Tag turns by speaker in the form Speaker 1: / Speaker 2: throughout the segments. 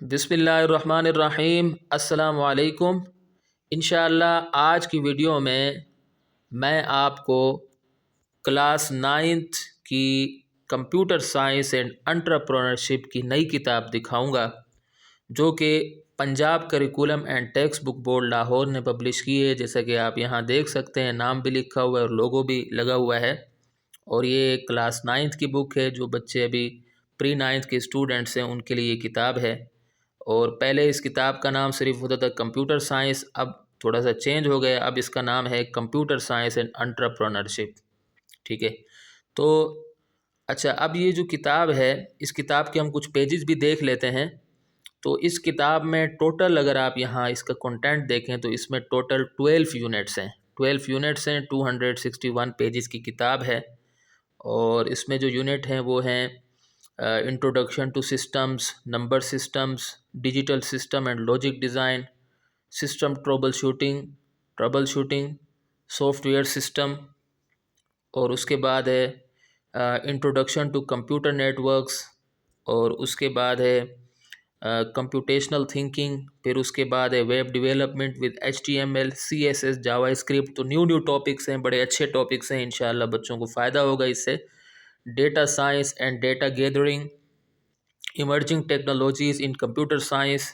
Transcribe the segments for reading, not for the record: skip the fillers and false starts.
Speaker 1: बिस्मिल्लाहिर्रहमानिर्रहीम। अस्सलाम वालेकुम। इंशाअल्लाह आज की वीडियो में मैं आपको क्लास 9th की कंप्यूटर साइंस एंड एंटरप्रेन्योरशिप की नई किताब दिखाऊंगा, जो कि Punjab curriculum and text book board Lahore ने पब्लिश की है। जैसा कि आप यहाँ देख सकते हैं, नाम भी लिखा हुआ है और लोगो भी लगा हुआ है। और ये क्लास 9th की बुक है। जो बच्चे अभी प्री 9th के स्टूडेंट्स हैं उनके लिए ये किताब है। और पहले इस किताब का नाम सिर्फ होता था कंप्यूटर साइंस, अब थोड़ा सा चेंज हो गया, अब इसका नाम है कंप्यूटर साइंस एंड एंटरप्रेन्योरशिप। ठीक है, तो अच्छा, अब ये जो किताब है, इस किताब के हम कुछ पेजेस भी देख लेते हैं। तो इस किताब में टोटल अगर आप यहाँ इसका कंटेंट देखें तो इसमें टोटल 12 यूनिट्स हैं। 12 यूनिट्स हैं, 261 पेजेस की किताब है। और इसमें जो यूनिट हैं वो हैं introduction to systems, number systems, digital system and logic design, system trouble shooting, software system. और उसके बाद है इंट्रोडक्शन टू कंप्यूटर नेटवर्क्स। और उसके बाद है कंप्यूटेशनल थिंकिंग। फिर उसके बाद है web development with HTML, CSS, JavaScript. तो न्यू टॉपिक्स हैं, बड़े अच्छे टॉपिक्स हैं, इंशाल्लाह बच्चों को फ़ायदा होगा इससे। Data science and data gathering, emerging technologies in computer science,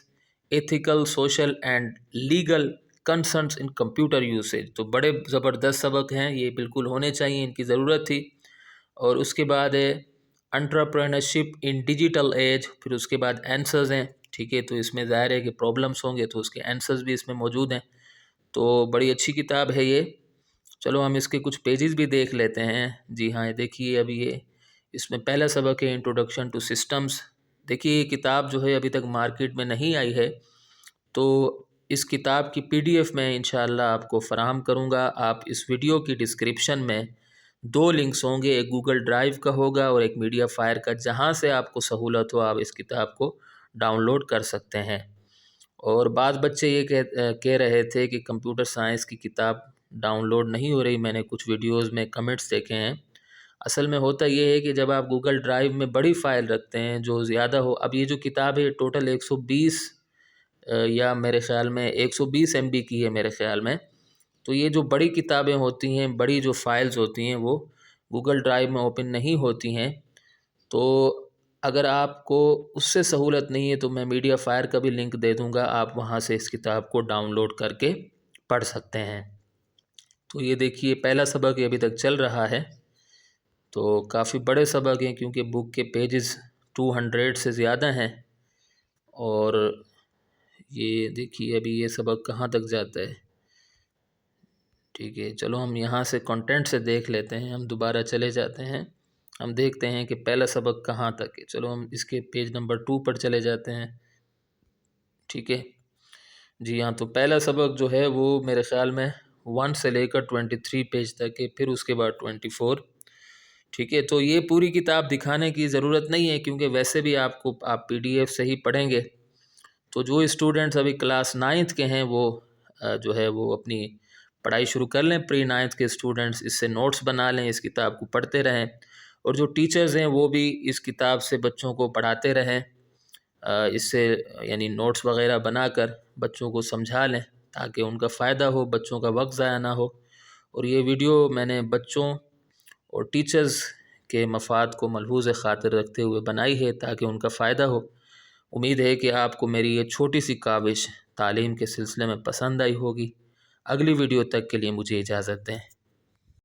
Speaker 1: ethical, social and legal concerns in computer usage. तो बड़े ज़बरदस्त सबक हैं, ये बिल्कुल होने चाहिए, इनकी ज़रूरत थी। और उसके बाद है एंटरप्रेन्योरशिप इन डिजिटल एज। फिर उसके बाद आंसर्स हैं। ठीक है, तो इसमें ज़ाहिर है कि प्रॉब्लम्स होंगे तो उसके आंसर्स भी इसमें मौजूद हैं। तो बड़ी अच्छी किताब है ये। चलो हम इसके कुछ पेजेस भी देख लेते हैं। जी हाँ, देखिए अभी ये इसमें पहला सबक है इंट्रोडक्शन टू सिस्टम्स। देखिए ये किताब जो है अभी तक मार्केट में नहीं आई है, तो इस किताब की PDF मैं इंशाअल्लाह आपको फ़राहम करूँगा। आप इस वीडियो की डिस्क्रिप्शन में 2 लिंक्स होंगे, एक गूगल ड्राइव का होगा और एक मीडिया फायर का, जहाँ से आपको सहूलत हो आप इस किताब को डाउनलोड कर सकते हैं। और बाद बच्चे ये कह रहे थे कि कंप्यूटर साइंस की किताब डाउनलोड नहीं हो रही। मैंने कुछ वीडियोस में कमेंट्स देखे हैं। असल में होता ये है कि जब आप गूगल ड्राइव में बड़ी फ़ाइल रखते हैं जो ज़्यादा हो, अब ये जो किताब है टोटल 120 या मेरे ख़्याल में 120 MB की है मेरे ख़्याल में। तो ये जो बड़ी किताबें होती हैं, बड़ी जो फाइल्स होती हैं, वो गूगल ड्राइव में ओपन नहीं होती हैं। तो अगर आपको उससे सहूलत नहीं है तो मैं मीडिया फायर का भी लिंक दे दूंगा, आप वहां से इस किताब को डाउनलोड करके पढ़ सकते हैं। तो ये देखिए पहला सबक ये अभी तक चल रहा है। तो काफ़ी बड़े सबक हैं क्योंकि बुक के पेजेस 200 से ज़्यादा हैं। और ये देखिए अभी ये सबक कहाँ तक जाता है। ठीक है, चलो हम यहाँ से कंटेंट से देख लेते हैं। हम दोबारा चले जाते हैं, हम देखते हैं कि पहला सबक कहाँ तक है। चलो हम इसके पेज नंबर 2 पर चले जाते हैं। ठीक है जी हाँ, तो पहला सबक जो है वो मेरे ख़्याल में 1 से लेकर 23 पेज तक है, फिर उसके बाद 24। ठीक है, तो ये पूरी किताब दिखाने की ज़रूरत नहीं है क्योंकि वैसे भी आप PDF से ही पढ़ेंगे। तो जो स्टूडेंट्स अभी क्लास 9th के हैं वो जो है वो अपनी पढ़ाई शुरू कर लें। प्री 9th के स्टूडेंट्स इससे नोट्स बना लें, इस किताब को पढ़ते रहें। और जो टीचर्स हैं वो भी इस किताब से बच्चों को पढ़ाते रहें, इससे यानी नोट्स वगैरह बनाकर बच्चों को समझा लें ताकि उनका फ़ायदा हो, बच्चों का वक्त ज़ाया ना हो। और ये वीडियो मैंने बच्चों और टीचर्स के मफाद को मलहूज़ ख़ातिर रखते हुए बनाई है ताकि उनका फ़ायदा हो। उम्मीद है कि आपको मेरी ये छोटी सी काविश तालीम के सिलसिले में पसंद आई होगी। अगली वीडियो तक के लिए मुझे इजाज़त दें।